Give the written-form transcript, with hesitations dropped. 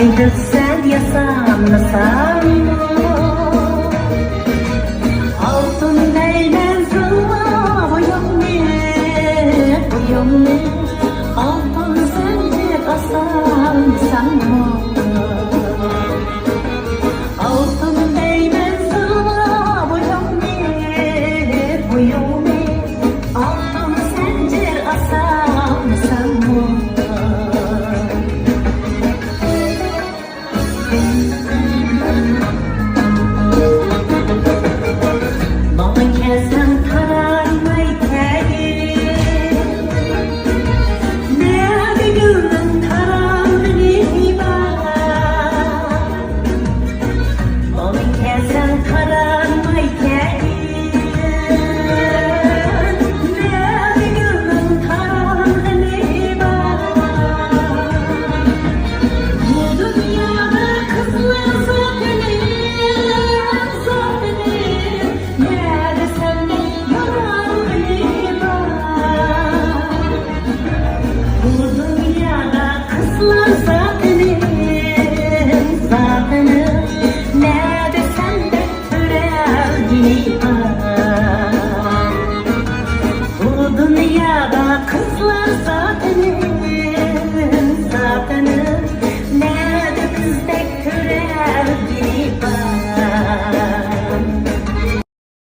Haydi sen yasanmasan altın değmez boyum ne altın sence asansan mı? Altın değmez boyum ne altın sence asansan mı? Bu dünyada kızlar